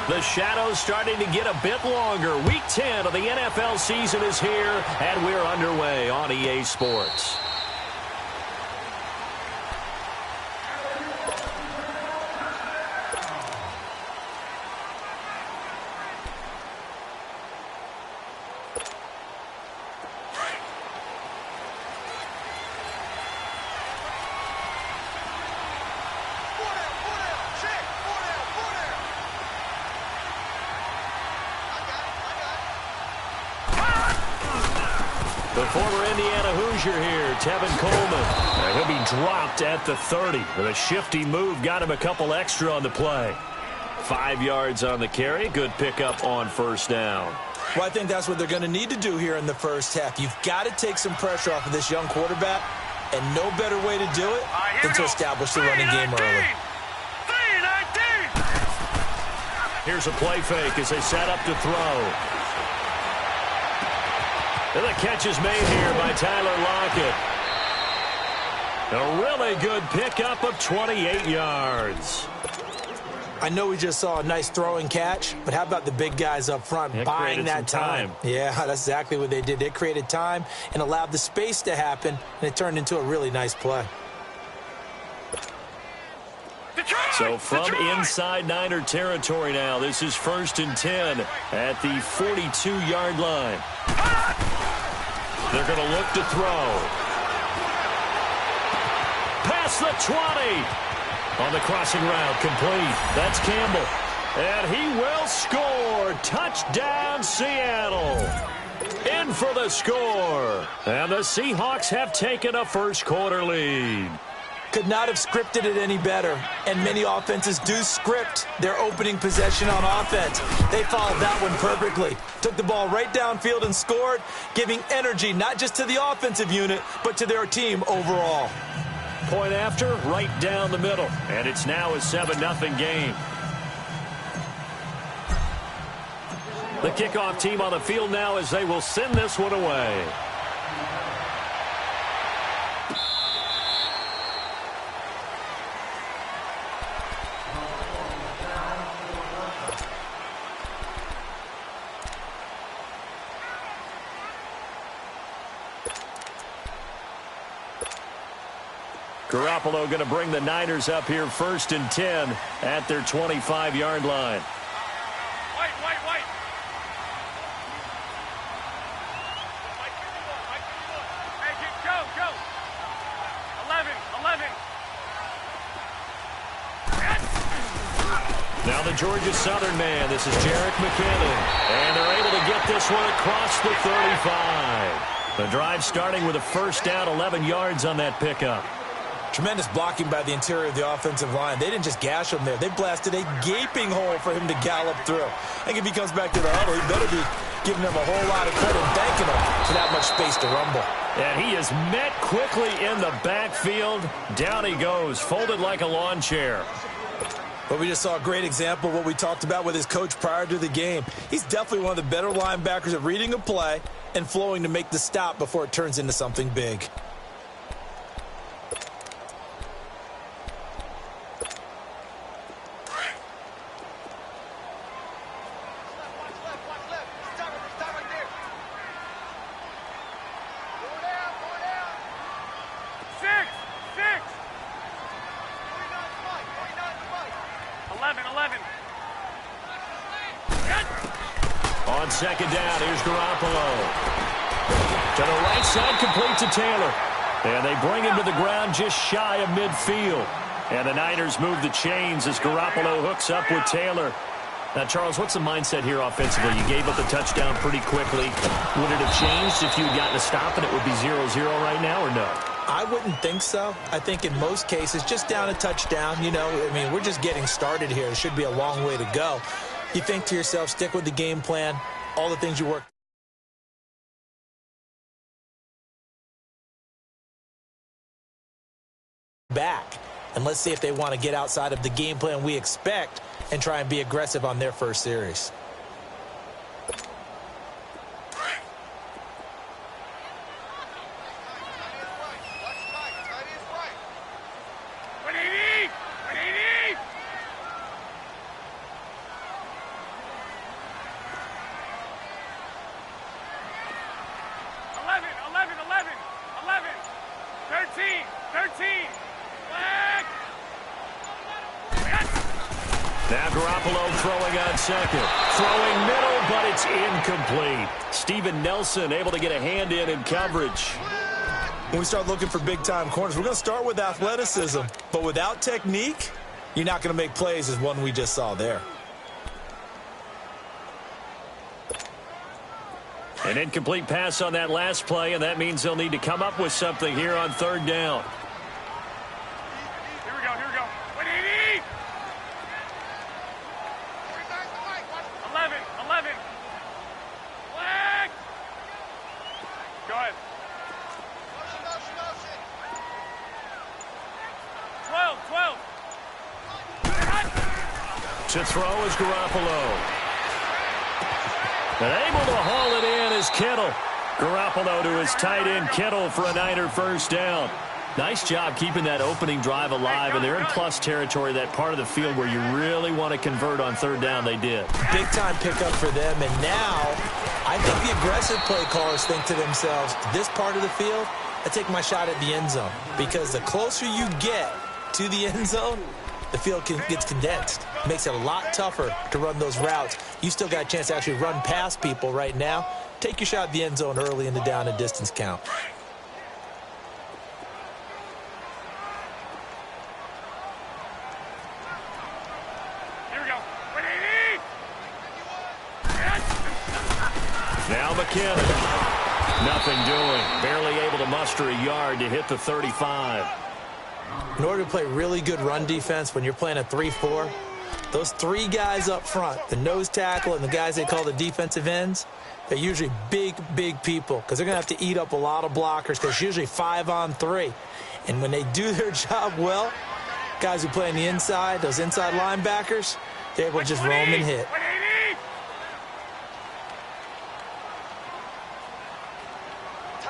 The shadow's starting to get a bit longer. Week 10 of the NFL season is here, and we're underway on EA Sports. The former Indiana Hoosier here, Tevin Coleman. He'll be dropped at the 30. With a shifty move, got him a couple extra on the play. 5 yards on the carry. Good pickup on first down. Well, I think that's what they're going to need to do here in the first half. You've got to take some pressure off of this young quarterback, and no better way to do it than to establish the running game early. Here's a play fake as they set up to throw. And the catch is made here by Tyler Lockett. A really good pickup of 28 yards. I know we just saw a nice throwing catch, but how about the big guys up front buying that time? Yeah, that's exactly what they did. They created time and allowed the space to happen, and it turned into a really nice play. So from inside Niner territory now, this is 1st and 10 at the 42-yard line. They're going to look to throw. Past the 20. On the crossing route, complete. That's Campbell. And he will score. Touchdown, Seattle. In for the score. And the Seahawks have taken a first-quarter lead. Could not have scripted it any better. And many offenses do script their opening possession on offense. They followed that one perfectly. Took the ball right downfield and scored, giving energy not just to the offensive unit, but to their team overall. Point after, right down the middle. And it's now a 7-0 game. The kickoff team on the field now as they will send this one away. Garoppolo going to bring the Niners up here 1st and 10 at their 25-yard line. White. Hey, go. 11. Now the Georgia Southern man. This is Jerick McKinnon. And they're able to get this one across the 35. The drive starting with a first down, 11 yards on that pickup. Tremendous blocking by the interior of the offensive line. They didn't just gash him there. They blasted a gaping hole for him to gallop through. I think if he comes back to the huddle, he better be giving them a whole lot of credit and thanking them for that much space to rumble. And he is met quickly in the backfield. Down he goes, folded like a lawn chair. But we just saw a great example of what we talked about with his coach prior to the game. He's definitely one of the better linebackers at reading a play and flowing to make the stop before it turns into something big. On second down, here's Garoppolo. To the right side, complete to Taylor. And they bring him to the ground just shy of midfield. And the Niners move the chains as Garoppolo hooks up with Taylor. Now, Charles, what's the mindset here offensively? You gave up the touchdown pretty quickly. Would it have changed if you had gotten a stop and it would be 0-0 right now, or no? I wouldn't think so. I think in most cases, just down a touchdown, we're just getting started here. It should be a long way to go. You think to yourself, stick with the game plan, all the things you work back. And let's see if they want to get outside of the game plan we expect and try and be aggressive on their first series. Now Garoppolo throwing on second. Throwing middle, but it's incomplete. Steven Nelson able to get a hand in coverage. When we start looking for big-time corners, we're going to start with athleticism. But without technique, you're not going to make plays as one we just saw there. An incomplete pass on that last play, and that means they'll need to come up with something here on third down. Here we go, here we go. 180! 11, 11. Flag! Go ahead. 12, 12. To throw is Garoppolo. And able to haul it in is Kittle. Garoppolo to his tight end Kittle for a Niner first down. Nice job keeping that opening drive alive, and they're in plus territory, that part of the field where you really want to convert on third down. They did. Big-time pickup for them, and now I think the aggressive play callers think to themselves, this part of the field, I take my shot at the end zone, because the closer you get to the end zone, the field gets condensed. Makes it a lot tougher to run those routes. You still got a chance to actually run past people right now. Take your shot at the end zone early in the down and distance count. Here we go. 180! Now McKinnon. Nothing doing. Barely able to muster a yard to hit the 35. In order to play really good run defense when you're playing a 3-4, those three guys up front, the nose tackle and the guys they call the defensive ends, they're usually big, big people because they're going to have to eat up a lot of blockers because it's usually 5-on-3. And when they do their job well, guys who play on the inside, those inside linebackers, they're able to just roam and hit. 180!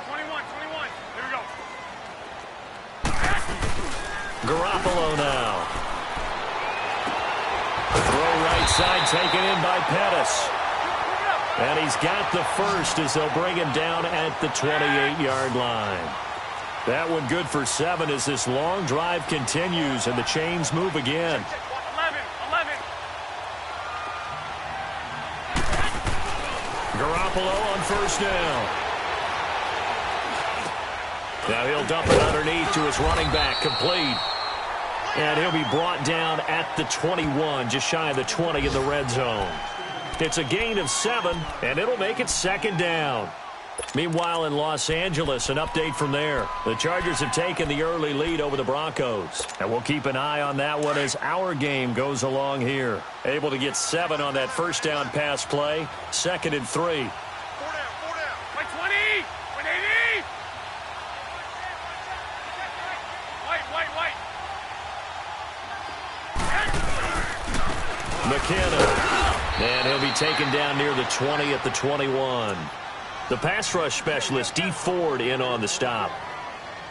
21, 21. Here we go. Garoppolo now. Throw right side taken in by Pettis. And he's got the first as they'll bring him down at the 28-yard line. That one good for 7 as this long drive continues and the chains move again. 11, 11. Garoppolo on first down. Now he'll dump it underneath to his running back, complete. And he'll be brought down at the 21, just shy of the 20 in the red zone. It's a gain of 7, and it'll make it second down. Meanwhile, in Los Angeles, an update from there. The Chargers have taken the early lead over the Broncos. And we'll keep an eye on that one as our game goes along here. Able to get 7 on that first down pass play. 2nd and 3. 4 down, 4 down. By 20! 180! White. McKinnon. And he'll be taken down near the 20 at the 21. The pass rush specialist, D. Ford, in on the stop.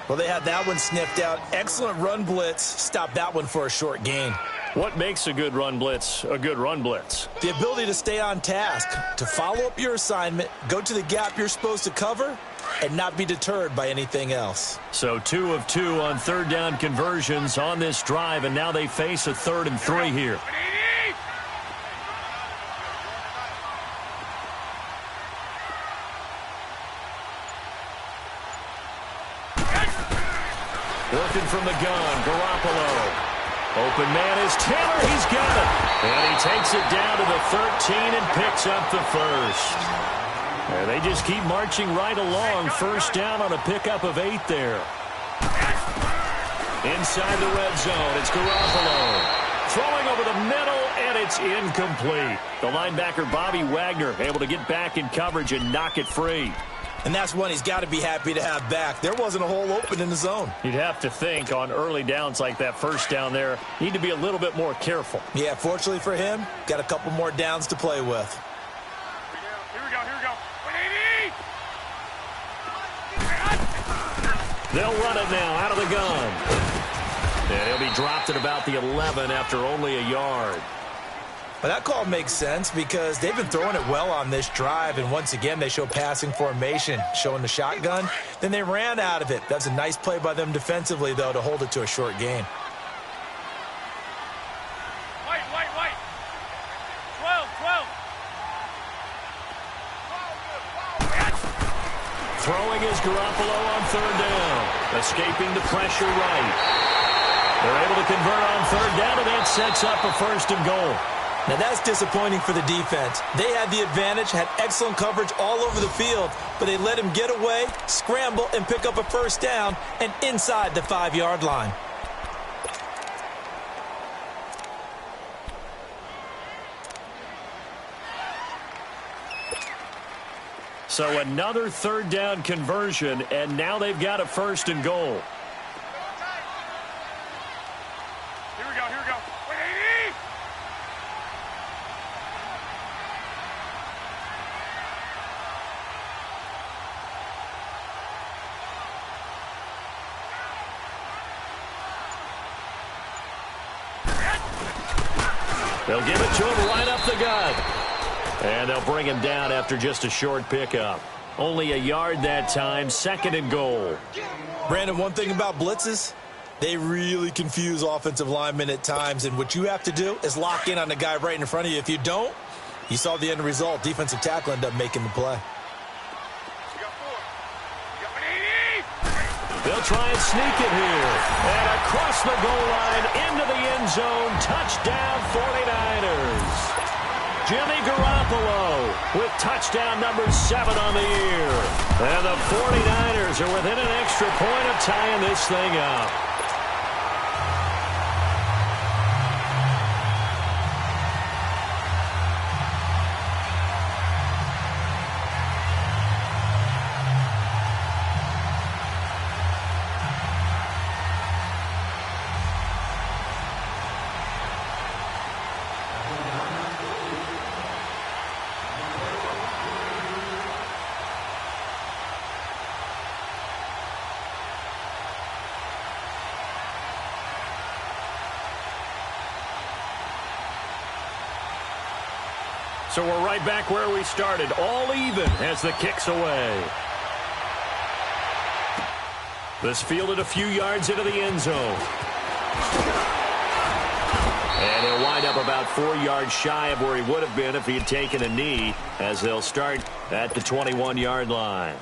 Well, they had that one sniffed out. Excellent run blitz. Stopped that one for a short gain. What makes a good run blitz a good run blitz? The ability to stay on task, to follow up your assignment, go to the gap you're supposed to cover, and not be deterred by anything else. So 2 of 2 on third down conversions on this drive, and now they face a 3rd and 3 here. 180! Working from the gun, Garoppolo. Open man is Taylor. He's got it. And he takes it down to the 13 and picks up the first. And they just keep marching right along. First down on a pickup of 8 there. Inside the red zone, it's Garoppolo. Throwing over the middle, and it's incomplete. The linebacker, Bobby Wagner, able to get back in coverage and knock it free. And that's one he's got to be happy to have back. There wasn't a hole open in the zone. You'd have to think on early downs like that first down there, need to be a little bit more careful. Yeah, fortunately for him, got a couple more downs to play with. Here we go. 180! They'll run it now out of the gun. And he'll be dropped at about the 11 after only a yard. Well, that call makes sense because they've been throwing it well on this drive, and once again they show passing formation, showing the shotgun. Then they ran out of it. That's a nice play by them defensively, though, to hold it to a short gain. White. throwing is Garoppolo on third down. Escaping the pressure right. They're able to convert on third down, and that sets up a first and goal. Now, that's disappointing for the defense. They had the advantage, had excellent coverage all over the field, but they let him get away, scramble, and pick up a first down, and inside the 5-yard line. So another third down conversion, and now they've got a first and goal. Here we go, here we go. 180! They'll give it to him right up the gut. And they'll bring him down after just a short pickup. Only a yard that time, second and goal. Brandon, one thing about blitzes, they really confuse offensive linemen at times, and what you have to do is lock in on the guy right in front of you. If you don't, you saw the end result. Defensive tackle ended up making the play. You got 4. You got 180! They'll try and sneak it here. And across the goal line, into the end zone, touchdown 49ers. Jimmy Garoppolo with touchdown number 7 on the year. And the 49ers are within an extra point of tying this thing up. So we're right back where we started, all even as the kick's away. This fielded a few yards into the end zone. And he'll wind up about 4 yards shy of where he would have been if he had taken a knee, as they'll start at the 21-yard line.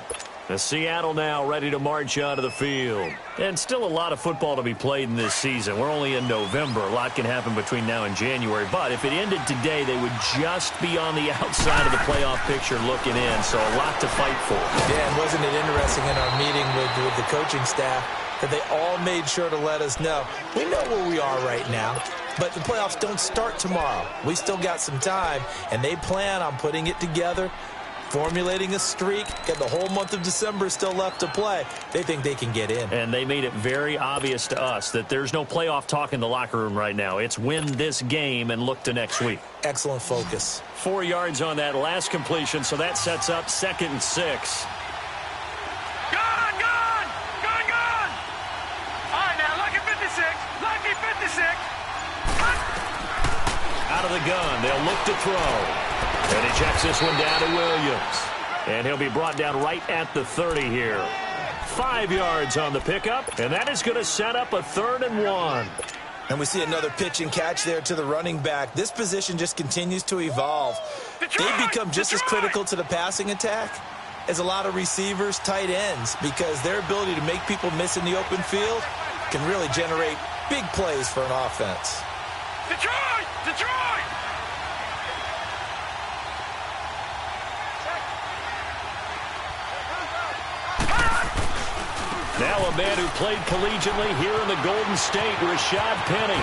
The Seattle now ready to march onto the field. And still a lot of football to be played in this season. We're only in November. A lot can happen between now and January. But if it ended today, they would just be on the outside of the playoff picture looking in. So a lot to fight for. Yeah, and wasn't it interesting in our meeting with the coaching staff that they all made sure to let us know, we know where we are right now, but the playoffs don't start tomorrow. We still got some time, and they plan on putting it together, formulating a streak, got the whole month of December still left to play. They think they can get in. And they made it very obvious to us that there's no playoff talk in the locker room right now. It's win this game and look to next week. Excellent focus. 4 yards on that last completion, so that sets up 2nd and 6. Gone! All right, now, lucky 56. Lucky 56. Out of the gun, they'll look to throw. And he checks this one down to Williams. And he'll be brought down right at the 30 here. 5 yards on the pickup, and that is going to set up a 3rd and 1. And we see another pitch and catch there to the running back. This position just continues to evolve. They become just as critical to the passing attack as a lot of receivers, tight ends, because their ability to make people miss in the open field can really generate big plays for an offense. Detroit! Now a man who played collegiately here in the Golden State, Rashad Penny.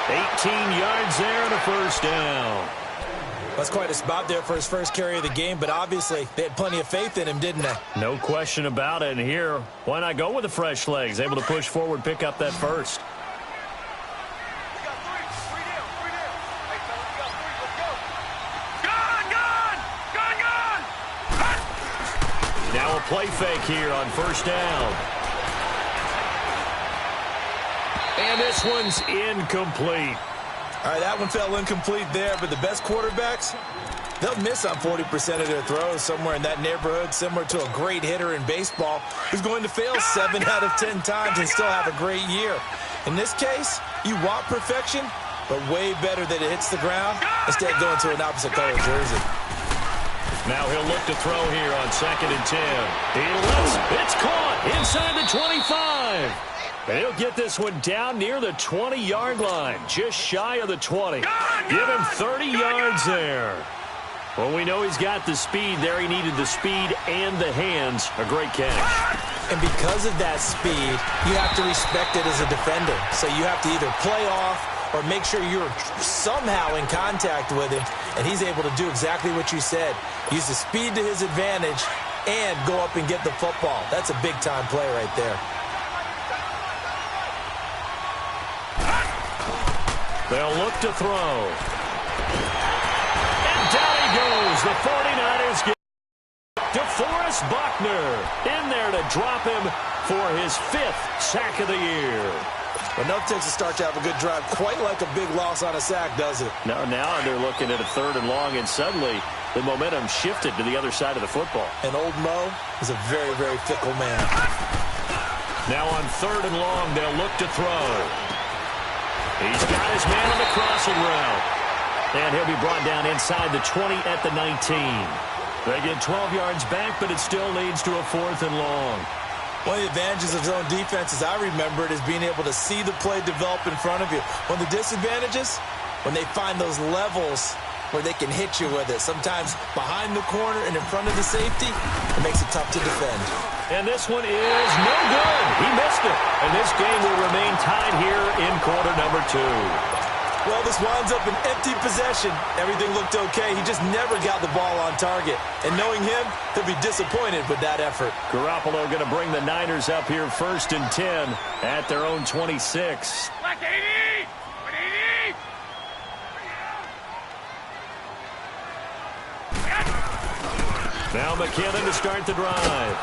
18 yards there and a first down. That's quite a spot there for his first carry of the game, but obviously they had plenty of faith in him, didn't they? No question about it. And here, why not go with the fresh legs? Able to push forward, pick up that first. Now a play fake here on first down. And this one's incomplete. All right, that one fell incomplete there, but the best quarterbacks, they'll miss on 40% of their throws, somewhere in that neighborhood, similar to a great hitter in baseball who's going to fail 7 out of 10 times and still have a great year. In this case, you want perfection, but way better that it hits the ground instead of going to an opposite color jersey. Now he'll look to throw here on 2nd and 10. He lets, it's caught inside the 25. And he'll get this one down near the 20-yard line, just shy of the 20. Give him 30 yards there. Well, we know he's got the speed there. He needed the speed and the hands. A great catch. And because of that speed, you have to respect it as a defender. So you have to either play off or make sure you're somehow in contact with him. And he's able to do exactly what you said. Use the speed to his advantage and go up and get the football. That's a big-time play right there. They'll look to throw. And down he goes. The 49ers get DeForest Buckner in there to drop him for his 5th sack of the year. Enough takes to start to have a good drive. Quite like a big loss on a sack, does it? Now they're looking at a 3rd and long, and suddenly the momentum shifted to the other side of the football. And old Mo is a very, very fickle man. Now on 3rd and long, they'll look to throw. He's got his man on the crossing route. And he'll be brought down inside the 20 at the 19. They get 12 yards back, but it still leads to a 4th and long. One of the advantages of zone defense, as I remember it, is being able to see the play develop in front of you. One of the disadvantages, when they find those levels where they can hit you with it. Sometimes behind the corner and in front of the safety, it makes it tough to defend. And this one is no good. He missed it. And this game will remain tied here in quarter number 2. Well, this winds up an empty possession. Everything looked okay. He just never got the ball on target. And knowing him, he'll be disappointed with that effort. Garoppolo going to bring the Niners up here 1st and 10 at their own 26. Black 80! 180! Now McKinnon to start the drive.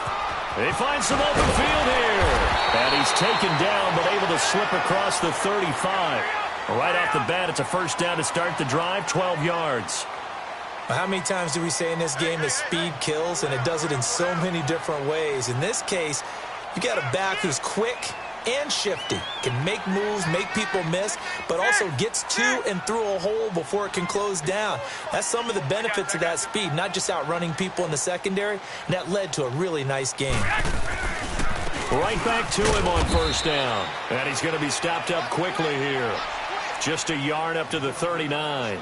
They find some open field here. And he's taken down, but able to slip across the 35. Right off the bat, it's a 1st down to start the drive, 12 yards. How many times do we say in this game that speed kills, and it does it in so many different ways? In this case, you got a back who's quick and shifty, can make moves, make people miss, but also gets to and through a hole before it can close down. That's some of the benefits of that speed, not just outrunning people in the secondary, and that led to a really nice game. Right back to him on 1st down. And he's going to be stopped up quickly here. Just a yard up to the 39.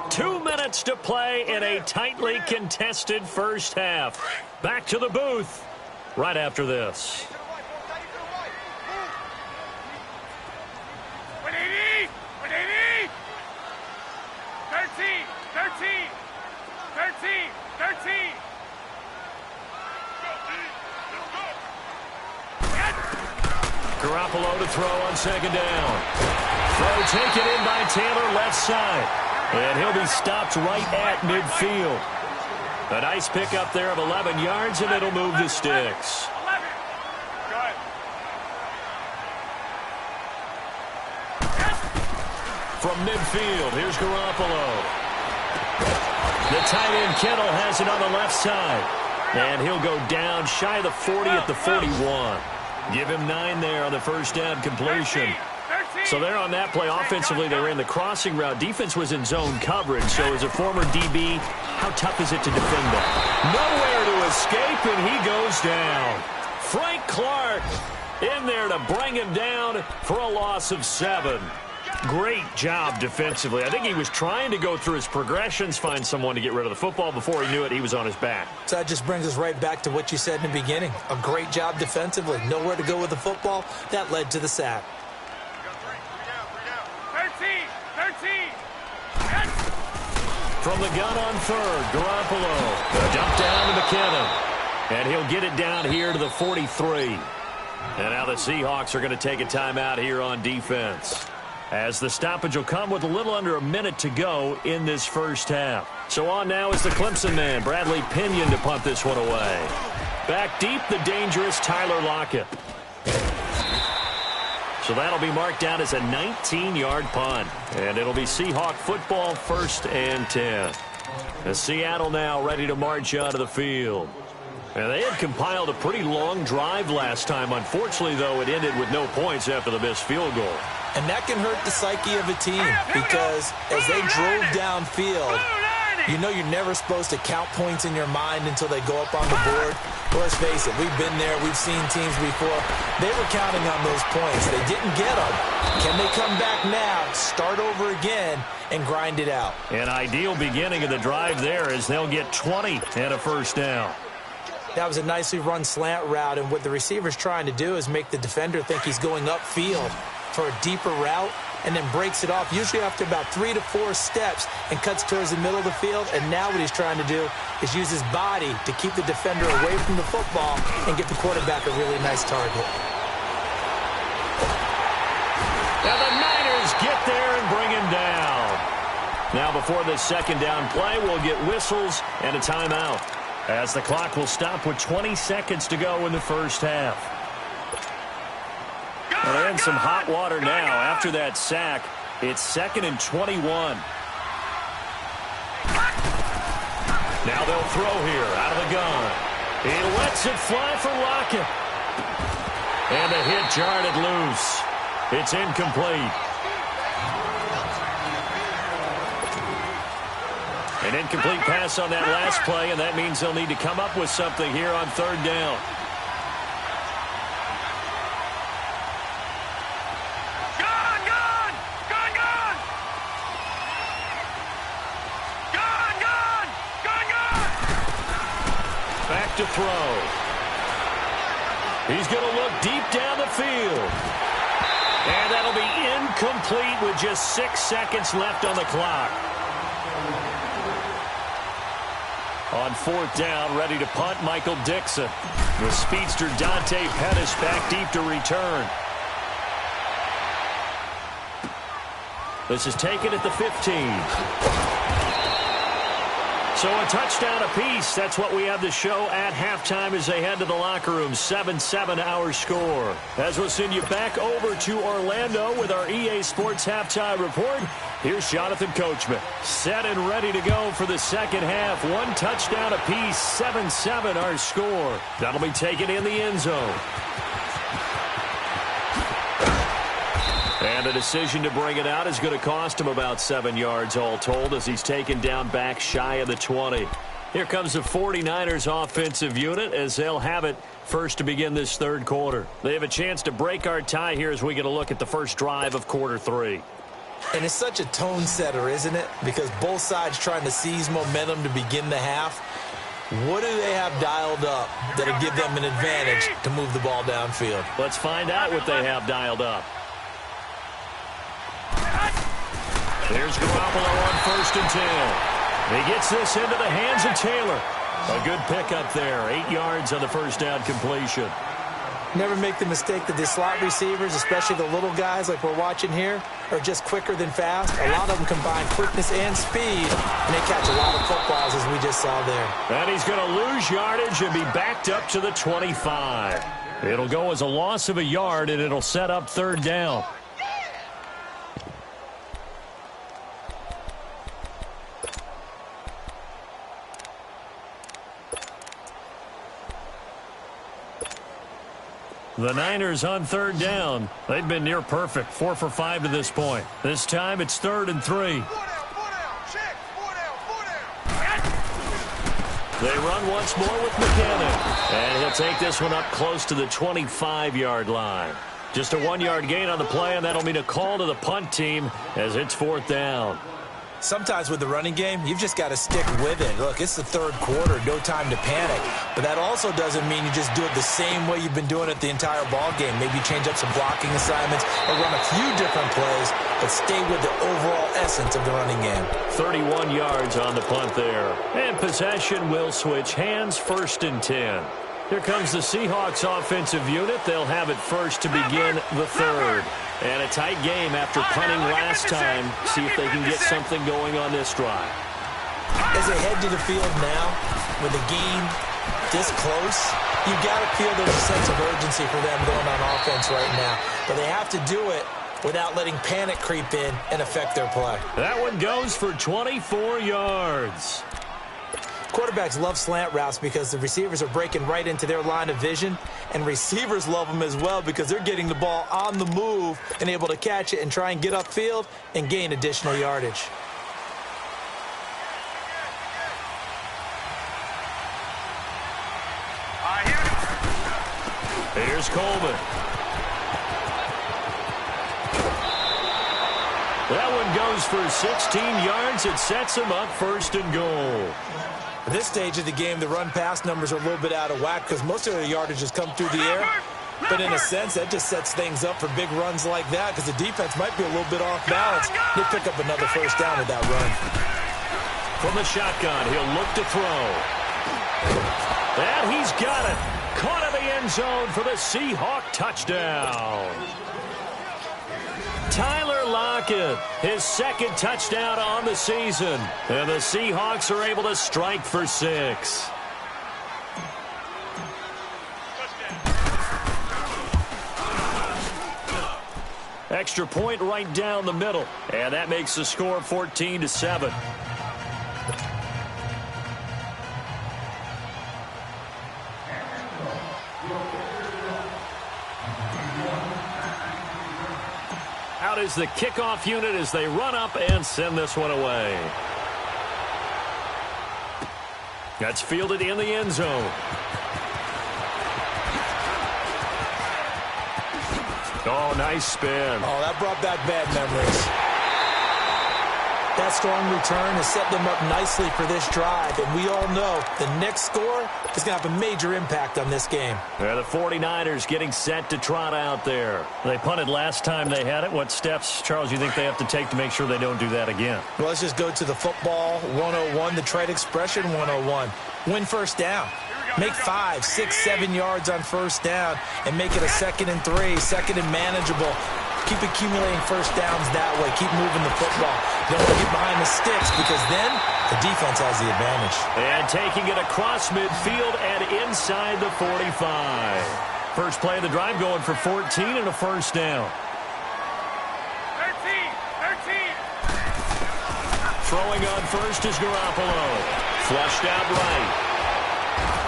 Two minutes to play in a tightly contested first half. Back to the booth right after this. 180! 180! 13! 13! 13! 13! Garoppolo to throw on 2nd down. Throw taken in by Taylor left side. And he'll be stopped right at midfield. A nice pickup there of 11 yards, and it'll move the sticks. 11! Good. From midfield, here's Garoppolo. The tight end Kittle has it on the left side. And he'll go down shy of the 40 at the 41. Give him 9 there on the 1st down completion. So they're on that play. Offensively, they ran the crossing route. Defense was in zone coverage. So as a former DB, how tough is it to defend that? Nowhere to escape, and he goes down. Frank Clark in there to bring him down for a loss of 7. Great job defensively. I think he was trying to go through his progressions, find someone to get rid of the football. Before he knew it, he was on his back. So that just brings us right back to what you said in the beginning. A great job defensively. Nowhere to go with the football. That led to the sack. 13! 13! From the gun on 3rd, Garoppolo. Dump down to McKinnon. And he'll get it down here to the 43. And now the Seahawks are going to take a timeout here on defense, as the stoppage will come with a little under a minute to go in this first half. So on now is the Clemson man, Bradley Pinion, to punt this one away. Back deep, the dangerous Tyler Lockett. So that'll be marked down as a 19-yard punt. And it'll be Seahawk football, 1st and 10. As Seattle now ready to march onto the field. And they had compiled a pretty long drive last time. Unfortunately, though, it ended with no points after the missed field goal. And that can hurt the psyche of a team because as they drove downfield, you know you're never supposed to count points in your mind until they go up on the board. Well, let's face it, we've been there. We've seen teams before. They were counting on those points. They didn't get them. Can they come back now, start over again, and grind it out? An ideal beginning of the drive there as they'll get 20 and a first down. That was a nicely run slant route, and what the receiver's trying to do is make the defender think he's going upfield for a deeper route and then breaks it off, usually after about 3 to 4 steps, and cuts towards the middle of the field. And now what he's trying to do is use his body to keep the defender away from the football and get the quarterback a really nice target. Now the Niners get there and bring him down. Now before this second down play, we'll get whistles and a timeout, as the clock will stop with 20 seconds to go in the first half. Well, they're in some hot water now. After that sack, it's 2nd and 21. Now they'll throw here out of the gun. He lets it fly for Lockett. And the hit jarred it loose. It's incomplete. An incomplete pass on that last play, and that means they'll need to come up with something here on 3rd down. Back to throw. He's going to look deep down the field. And that'll be incomplete with just 6 seconds left on the clock. On 4th down, ready to punt, Michael Dixon. With speedster Dante Pettis back deep to return. This is taken at the 15. So a touchdown apiece. That's what we have to show at halftime as they head to the locker room. 7-7 our score. As we'll send you back over to Orlando with our EA Sports Halftime Report. Here's Jonathan Coachman. Set and ready to go for the second half. 1 touchdown apiece. 7-7 our score. That'll be taken in the end zone. And the decision to bring it out is going to cost him about 7 yards all told as he's taken down back shy of the 20. Here comes the 49ers offensive unit as they'll have it first to begin this 3rd quarter. They have a chance to break our tie here as we get a look at the first drive of quarter 3. And it's such a tone setter, isn't it? Because both sides trying to seize momentum to begin the half. What do they have dialed up that'll give them an advantage to move the ball downfield? Let's find out what they have dialed up. There's Garoppolo on 1st and 10. He gets this into the hands of Taylor. A good pickup there. 8 yards on the first down completion. Never make the mistake that the slot receivers, especially the little guys like we're watching here, are just quicker than fast. A lot of them combine quickness and speed, and they catch a lot of footballs, as we just saw there. And he's going to lose yardage and be backed up to the 25. It'll go as a loss of a yard, and it'll set up 3rd down. The Niners on 3rd down. They've been near perfect, 4 for 5 to this point. This time it's 3rd and 3. They run once more with McKinnon. And he'll take this one up close to the 25-yard line. Just a 1-yard gain on the play, and that'll mean a call to the punt team as it's 4th down. Sometimes with the running game, you've just got to stick with it. Look, it's the 3rd quarter, no time to panic. But that also doesn't mean you just do it the same way you've been doing it the entire ball game. Maybe change up some blocking assignments or run a few different plays, but stay with the overall essence of the running game. 31 yards on the punt there. And possession will switch hands, 1st and 10. Here comes the Seahawks offensive unit. They'll have it first to begin the 3rd. And a tight game after punting last time. See if they can get something going on this drive. As they head to the field now, with the game this close, you've got to feel there's a sense of urgency for them going on offense right now. But they have to do it without letting panic creep in and affect their play. That one goes for 24 yards. Quarterbacks love slant routes because the receivers are breaking right into their line of vision, and receivers love them as well because they're getting the ball on the move and able to catch it and try and get upfield and gain additional yardage. Here's Coleman. That one goes for 16 yards. It sets him up 1st and goal. At this stage of the game, the run-pass numbers are a little bit out of whack because most of the yardage has come through the air. But in a sense, that just sets things up for big runs like that because the defense might be a little bit off balance. They pick up another 1st down with that run. From the shotgun, he'll look to throw. And he's got it. Caught in the end zone for the Seahawk touchdown. Tyler Lockett, his 2nd touchdown on the season. And the Seahawks are able to strike for 6. Extra point right down the middle. And that makes the score 14-7. Out is the kickoff unit as they run up and send this one away. That's fielded in the end zone. Oh, nice spin. Oh, that brought back bad memories. That strong return has set them up nicely for this drive, and we all know the next score is going to have a major impact on this game. Yeah, the 49ers getting set to trot out there. They punted last time they had it. What steps, Charles, you think they have to take to make sure they don't do that again? Well, let's just go to the football 101, the trade expression 101. Win 1st down. Make 5, 6, 7 yards on 1st down and make it a 2nd and 3, 2nd and manageable. Keep accumulating 1st downs that way. Keep moving the football. You don't want to get behind the sticks because then the defense has the advantage. And taking it across midfield and inside the 45. First play of the drive going for 14 and a 1st down. 13. Throwing on 1st is Garoppolo. Flushed out right.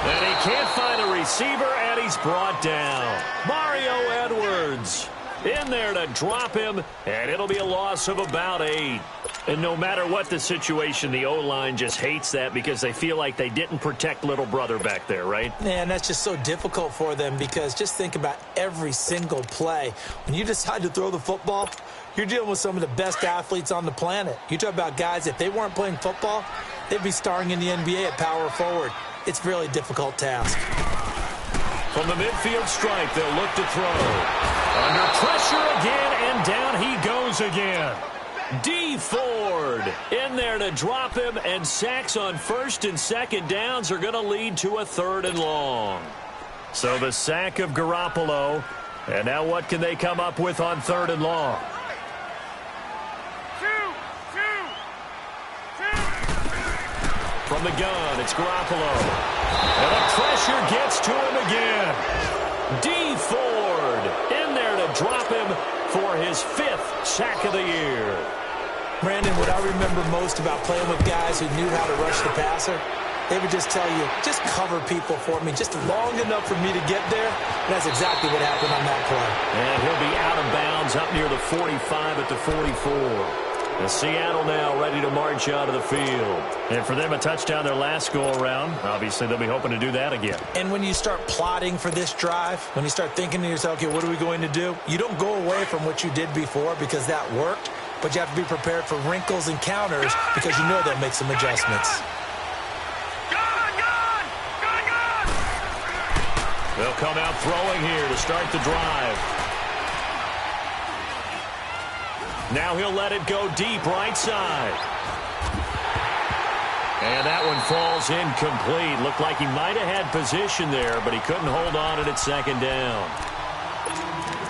And he can't find a receiver, and he's brought down. Mario Edwards in there to drop him, and it'll be a loss of about 8. And no matter what the situation, the O-line just hates that because they feel like they didn't protect little brother back there, right? Man, that's just so difficult for them because just think about every single play. When you decide to throw the football, you're dealing with some of the best athletes on the planet. You talk about guys, if they weren't playing football, they'd be starring in the NBA at power forward. It's a really difficult task. From the midfield stripe, they'll look to throw. Under pressure again, and down he goes again. D. Ford in there to drop him, and sacks on 1st and 2nd downs are going to lead to a 3rd and long. So the sack of Garoppolo, and now what can they come up with on 3rd and long? From the gun, it's Garoppolo. And the pressure gets to him again. D. Ford in there to drop him for his 5th sack of the year. Brandon, what I remember most about playing with guys who knew how to rush the passer, they would just tell you, just cover people for me, just long enough for me to get there. And that's exactly what happened on that play. And he'll be out of bounds up near the 45 at the 44. And Seattle now ready to march out of the field. And for them, a touchdown their last go-around. Obviously, they'll be hoping to do that again. And when you start plotting for this drive, when you start thinking to yourself, okay, what are we going to do? You don't go away from what you did before because that worked, but you have to be prepared for wrinkles and counters because you know they'll make some adjustments. They'll come out throwing here to start the drive. Now he'll let it go deep right side. And that one falls incomplete. Looked like he might have had position there, but he couldn't hold on it at 2nd down.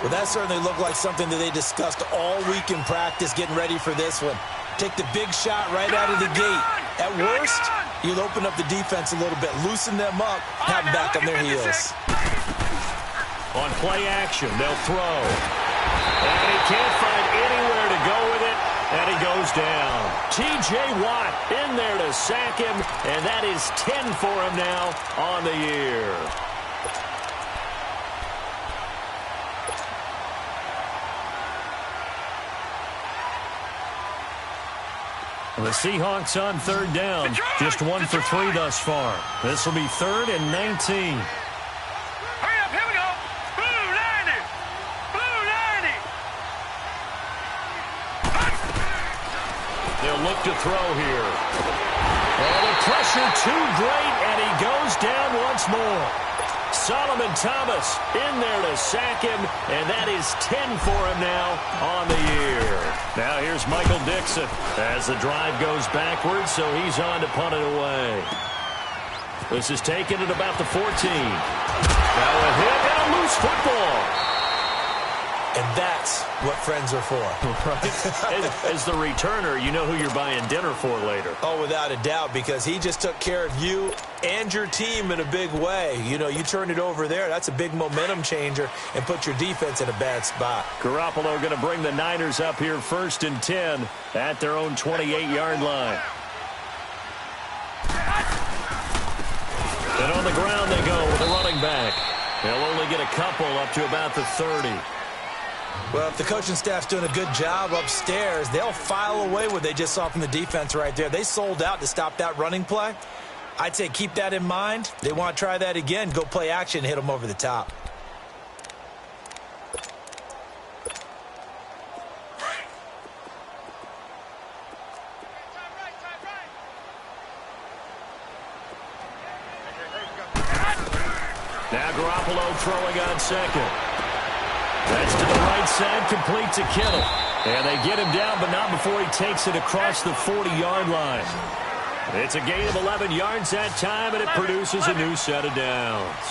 Well, that certainly looked like something that they discussed all week in practice getting ready for this one. Take the big shot right out of the gate. At worst, you'll open up the defense a little bit, loosen them up, have them back on their heels. On play action, they'll throw. And he can't find anywhere to go with it. And he goes down. T.J. Watt in there to sack him, and that is 10 for him now on the year. The Seahawks on third down. Just 1 for 3 thus far. This will be 3rd and 19. Hurry up, here we go. Blue 90. Blue 90. They'll look to throw here. Oh, the pressure too great, and he goes down once more. Solomon Thomas in there to sack him, and that is 10 for him now on the year. Now here's Michael Dixon as the drive goes backwards, so he's on to punt it away. This is taken at about the 14. Now a hit and a loose football. And that's what friends are for. Right? As the returner, you know who you're buying dinner for later. Oh, without a doubt, because he just took care of you and your team in a big way. You know, you turned it over there. That's a big momentum changer and put your defense in a bad spot. Garoppolo going to bring the Niners up here 1st and 10 at their own 28-yard line. And on the ground they go with a running back. They'll only get a couple up to about the 30. Well, if the coaching staff's doing a good job upstairs, they'll file away what they just saw from the defense right there. They sold out to stop that running play. I'd say keep that in mind. They want to try that again, go play action, hit them over the top. Now Garoppolo throwing on second. That's to the right side, complete to Kittle. And they get him down, but not before he takes it across the 40-yard line. It's a gain of 11 yards that time, and it produces a new set of downs.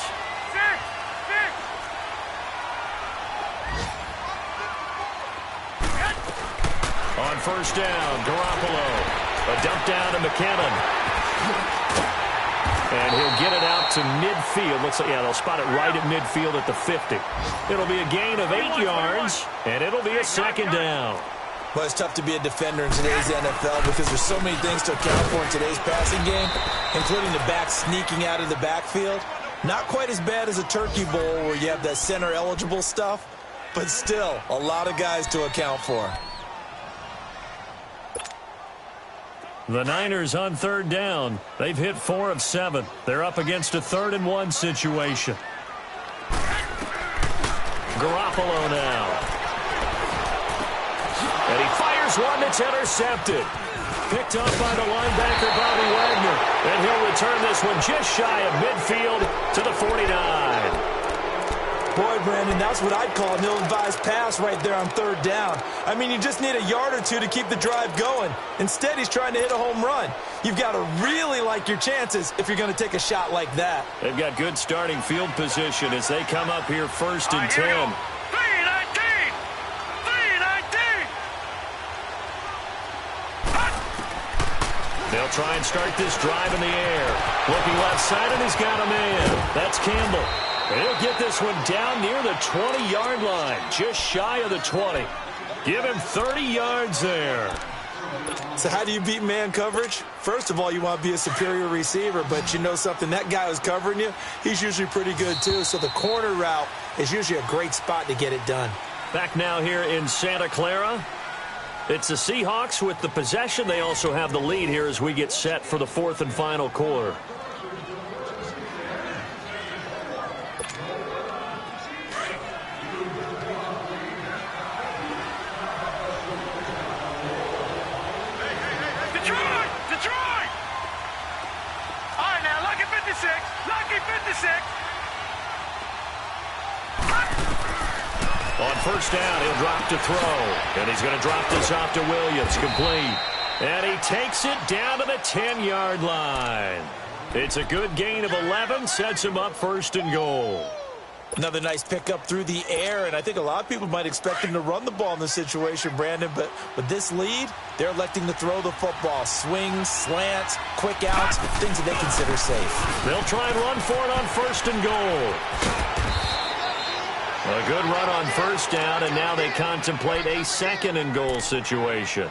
On first down, Garoppolo. A dump down to McKinnon. And he'll get it out to midfield. Looks like, yeah, they'll spot it right at midfield at the 50. It'll be a gain of 8 yards, and it'll be a second down. Well, it's tough to be a defender in today's NFL because there's so many things to account for in today's passing game, including the back sneaking out of the backfield. Not quite as bad as a turkey bowl where you have that center-eligible stuff, but still a lot of guys to account for. The Niners on third down. They've hit 4 of 7. They're up against a 3rd and 1 situation. Garoppolo now. And he fires one that's intercepted. Picked up by the linebacker, Bobby Wagner. And he'll return this one just shy of midfield to the 49. Boy, Brandon, that's what I'd call an ill-advised pass right there on third down. I mean, you just need a yard or two to keep the drive going. Instead, he's trying to hit a home run. You've got to really like your chances if you're going to take a shot like that. They've got good starting field position as they come up here 1st and 10. 319. 319. They'll try and start this drive in the air. Looking left side, and he's got a man. That's Campbell. And he'll get this one down near the 20-yard line, just shy of the 20. Give him 30 yards there. So how do you beat man coverage? First of all, you want to be a superior receiver, but you know something, that guy who's covering you, he's usually pretty good too. So the corner route is usually a great spot to get it done. Back now here in Santa Clara. It's the Seahawks with the possession. They also have the lead here as we get set for the 4th and final quarter. On first down, he'll drop to throw. And he's going to drop this off to Williams, complete. And he takes it down to the 10-yard line. It's a good gain of 11, sets him up 1st and goal. Another nice pickup through the air, and I think a lot of people might expect him to run the ball in this situation, Brandon, but with this lead, they're electing to throw the football. Swings, slants, quick outs, things that they consider safe. They'll try and run for it on 1st and goal. A good run on first down, and now they contemplate a 2nd and goal situation.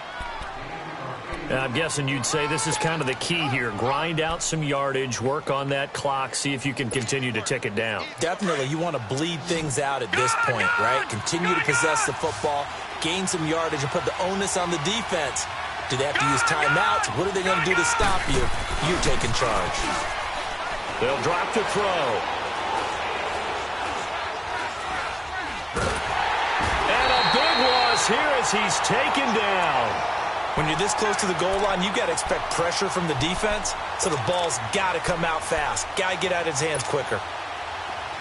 I'm guessing you'd say this is kind of the key here. Grind out some yardage, work on that clock, see if you can continue to tick it down. Definitely, you want to bleed things out at this point, right? Continue to possess the football, gain some yardage, and put the onus on the defense. Do they have to use timeouts? What are they going to do to stop you? You're taking charge. They'll drop to throw. And a big loss here as he's taken down. When you're this close to the goal line, you've got to expect pressure from the defense, so the ball's got to come out fast. Got to get out of his hands quicker.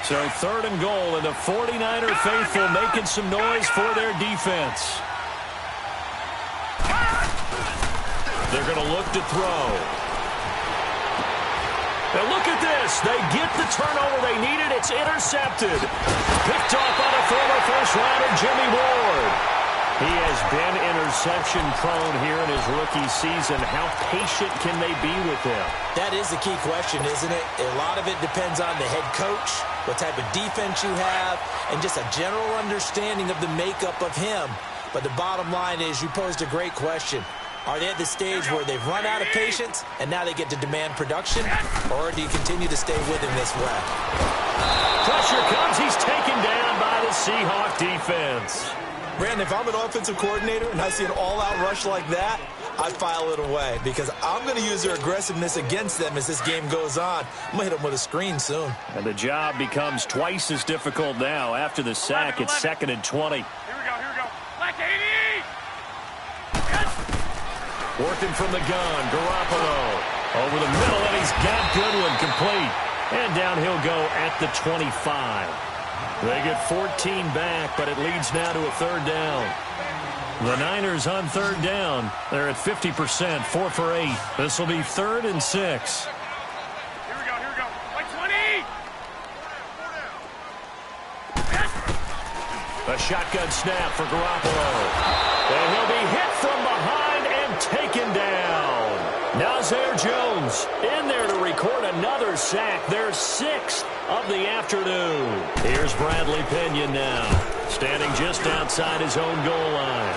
So 3rd and goal, and the 49er faithful making some noise for their defense. They're going to look to throw. Now look at this. They get the turnover they needed. It's intercepted. Picked off by the former first-rounder, Jimmy Ward. He has been interception-prone here in his rookie season. How patient can they be with him? That is the key question, isn't it? A lot of it depends on the head coach, what type of defense you have, and just a general understanding of the makeup of him. But the bottom line is you posed a great question. Are they at the stage where they've run out of patience and now they get to demand production? Or do you continue to stay with him this way? Pressure comes. He's taken down by the Seahawk defense. Brandon, if I'm an offensive coordinator and I see an all-out rush like that, I file it away because I'm going to use their aggressiveness against them as this game goes on. I'm going to hit them with a screen soon. And the job becomes twice as difficult now. After the sack, it's 2nd and 20. Here we go. Like 80! Working from the gun, Garoppolo. Over the middle, and he's got Goodwin complete. And down he'll go at the 25. They get 14 back, but it leads now to a 3rd down. The Niners on 3rd down. They're at 50%, 4 for 8. This will be 3rd and 6. Here we go. Like 20! A shotgun snap for Garoppolo. And he'll be hit from behind and taken down. Nazir Jones in there to record another sack. Their 6th of the afternoon. Here's Bradley Pinion now, standing just outside his own goal line.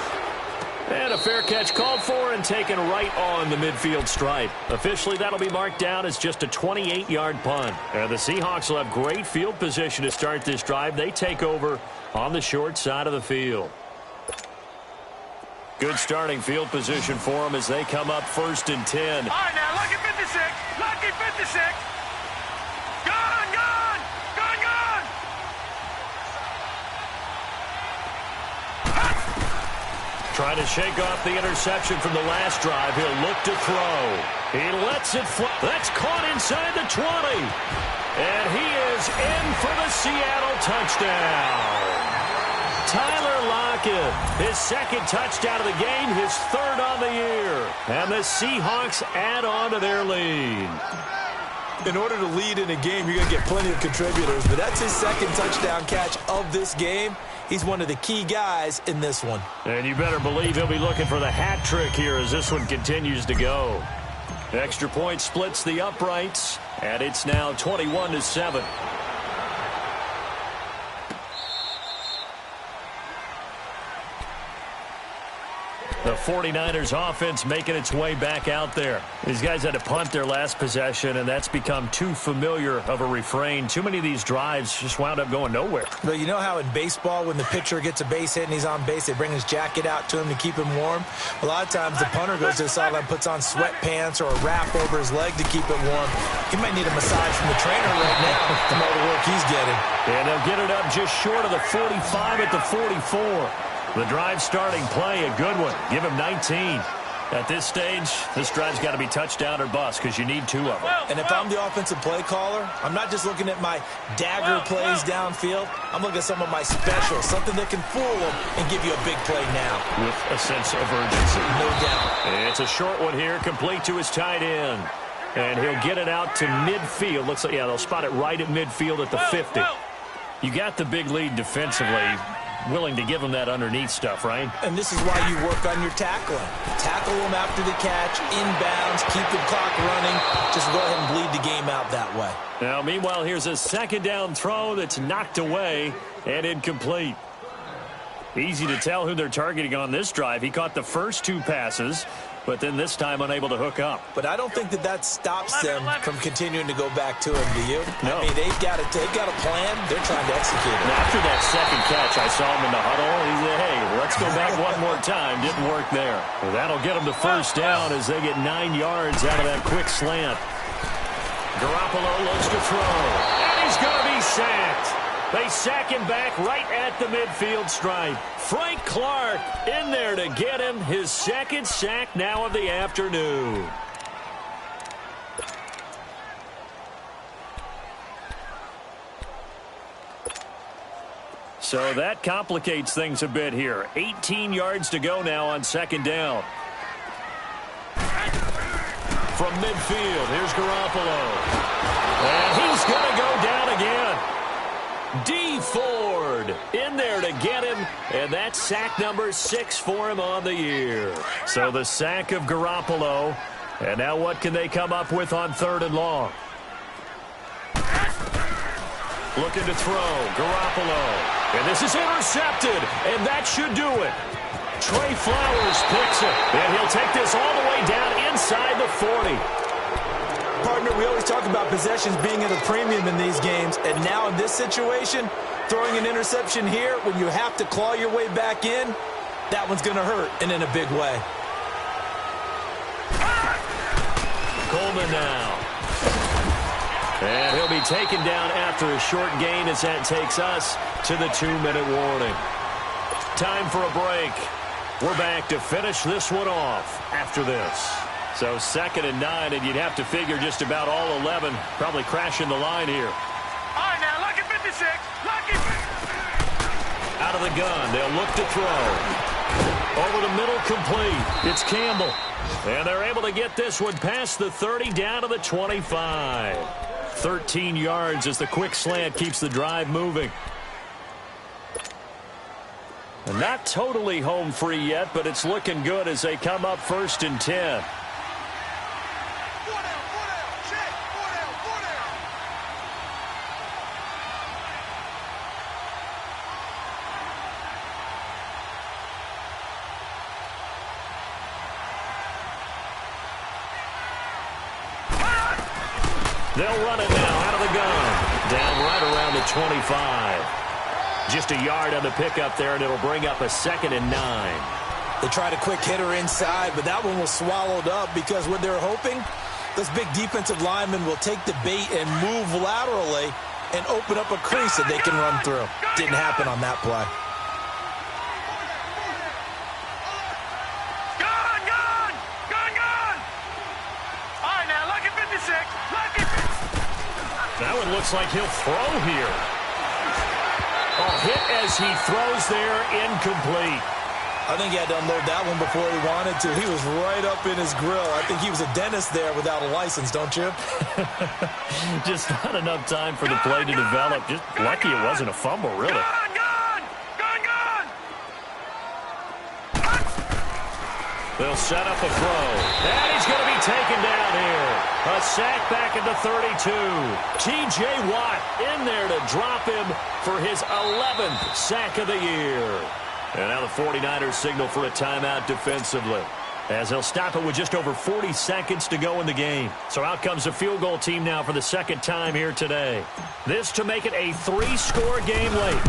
And a fair catch called for and taken right on the midfield stripe. Officially, that'll be marked down as just a 28-yard punt. And the Seahawks will have great field position to start this drive. They take over on the short side of the field. Good starting field position for them as they come up 1st and 10. All right, now, lucky 56. Lucky 56. Gone! Trying to shake off the interception from the last drive. He'll look to throw. He lets it fly. That's caught inside the 20. And he is in for the Seattle touchdown. Tyler Lockett, his 2nd touchdown of the game, his 3rd on the year. And the Seahawks add on to their lead. In order to lead in a game, you're going to get plenty of contributors, but that's his 2nd touchdown catch of this game. He's one of the key guys in this one. And you better believe he'll be looking for the hat trick here as this one continues to go. Extra point splits the uprights, and it's now 21-7. The 49ers offense making its way back out there. These guys had to punt their last possession, and that's become too familiar of a refrain. Too many of these drives just wound up going nowhere. But you know how in baseball, when the pitcher gets a base hit and he's on base, they bring his jacket out to him to keep him warm? A lot of times the punter goes to the sideline, puts on sweatpants or a wrap over his leg to keep it warm. He might need a massage from the trainer right now from all the work he's getting. And they'll get it up just short of the 45 at the 44. The drive starting play, a good one. Give him 19. At this stage, this drive's got to be touchdown or bust because you need 2 of them. And if I'm the offensive play caller, I'm not just looking at my dagger plays downfield. I'm looking at some of my specials, something that can fool them and give you a big play now. With a sense of urgency. No doubt. It's a short one here, complete to his tight end. And he'll get it out to midfield. Looks like, yeah, they'll spot it right at midfield at the 50. You got the big lead defensively. Willing to give them that underneath stuff, right? And this is why you work on your tackling. Tackle them after the catch, inbounds, keep the clock running. Just go ahead and bleed the game out that way. Now, meanwhile, here's a 2nd down throw that's knocked away and incomplete. Easy to tell who they're targeting on this drive. He caught the first 2 passes, but then this time unable to hook up. But I don't think that stops them from continuing to go back to him, do you? No. I mean, they've got a plan. They're trying to execute it. And after that second catch, I saw him in the huddle. He said, hey, let's go back one more time. Didn't work there. Well, that'll get them the first down as they get 9 yards out of that quick slant. Garoppolo looks to throw, and he's going to be sacked. They sack him back right at the midfield stripe. Frank Clark in there to get him his second sack now of the afternoon. So that complicates things a bit here. 18 yards to go now on second down. From midfield, here's Garoppolo. And he's going to go down again. D. Ford in there to get him, and that's sack number 6 for him on the year. So the sack of Garoppolo, and now what can they come up with on 3rd and long? Looking to throw, Garoppolo, and this is intercepted, and that should do it. Trey Flowers picks it, and he'll take this all the way down inside the 40. Partner, we always talk about possessions being at a premium in these games, and now in this situation, throwing an interception here when you have to claw your way back in, that one's going to hurt, and in a big way. Coleman now. And he'll be taken down after a short gain as that takes us to the 2-minute warning. Time for a break. We're back to finish this one off after this. So 2nd and 9, and you'd have to figure just about all 11 probably crashing the line here. All right, now, lucky 56. Lucky. Out of the gun, they'll look to throw. Over the middle, complete. It's Campbell. And they're able to get this one past the 30 down to the 25. 13 yards as the quick slant keeps the drive moving. And not totally home free yet, but it's looking good as they come up 1st and 10. They'll run it now out of the gun. Down right around the 25. Just a yard on the pickup there, and it'll bring up a 2nd and 9. They tried a quick hitter inside, but that one was swallowed up because what they're hoping, those big defensive linemen will take the bait and move laterally and open up a crease that they can run through. Didn't happen on that play. That one looks like he'll throw here. Oh, hit as he throws there, incomplete. I think he had to unload that one before he wanted to. He was right up in his grill. I think he was a dentist there without a license, don't you? Just not enough time for the play to develop. Just lucky it wasn't a fumble, really. They'll set up a throw. And he's going to be taken down here. A sack back at the 32. T.J. Watt in there to drop him for his 11th sack of the year. And now the 49ers signal for a timeout defensively, as they'll stop it with just over 40 seconds to go in the game. So out comes the field goal team now for the 2nd time here today. This to make it a 3-score game late.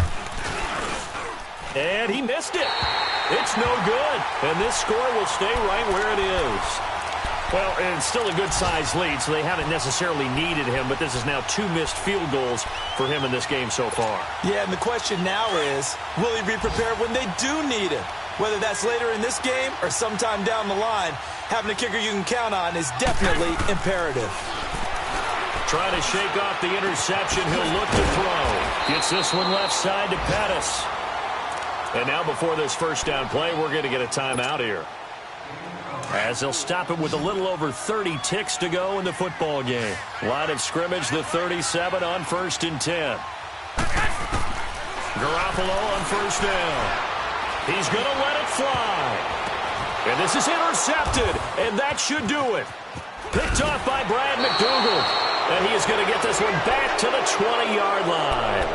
And he missed it. It's no good. And this score will stay right where it is. Well, it's still a good-sized lead, so they haven't necessarily needed him, but this is now 2 missed field goals for him in this game so far. Yeah, and the question now is, will he be prepared when they do need him? Whether that's later in this game or sometime down the line, having a kicker you can count on is definitely imperative. Trying to shake off the interception. He'll look to throw. Gets this one left side to Pettis. And now before this first down play, we're going to get a timeout here, as they'll stop it with a little over 30 ticks to go in the football game. Line of scrimmage, the 37 on 1st and 10. Garoppolo on 1st down. He's going to let it fly. And this is intercepted, and that should do it. Picked off by Brad McDougal. And he is going to get this one back to the 20-yard line.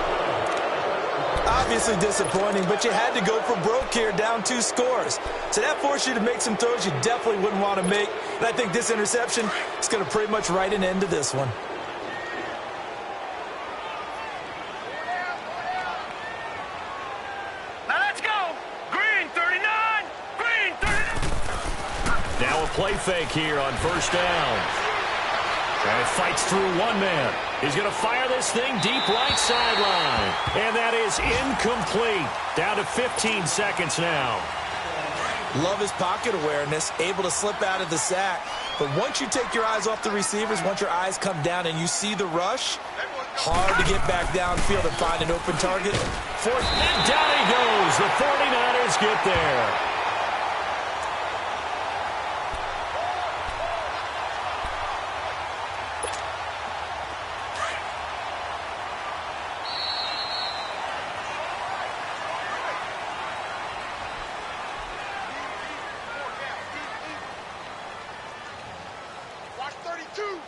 Obviously disappointing, but you had to go for broke here, down 2 scores. So that forced you to make some throws you definitely wouldn't want to make. And I think this interception is going to pretty much write an end to this one. Now let's go. Green 39. Green 39. Now a play fake here on first down. And fights through one man. He's going to fire this thing deep right sideline. And that is incomplete. Down to 15 seconds now. Love his pocket awareness, able to slip out of the sack. But once you take your eyes off the receivers, once your eyes come down and you see the rush, hard to get back downfield and find an open target. And down he goes. The 49ers get there. Watch 32.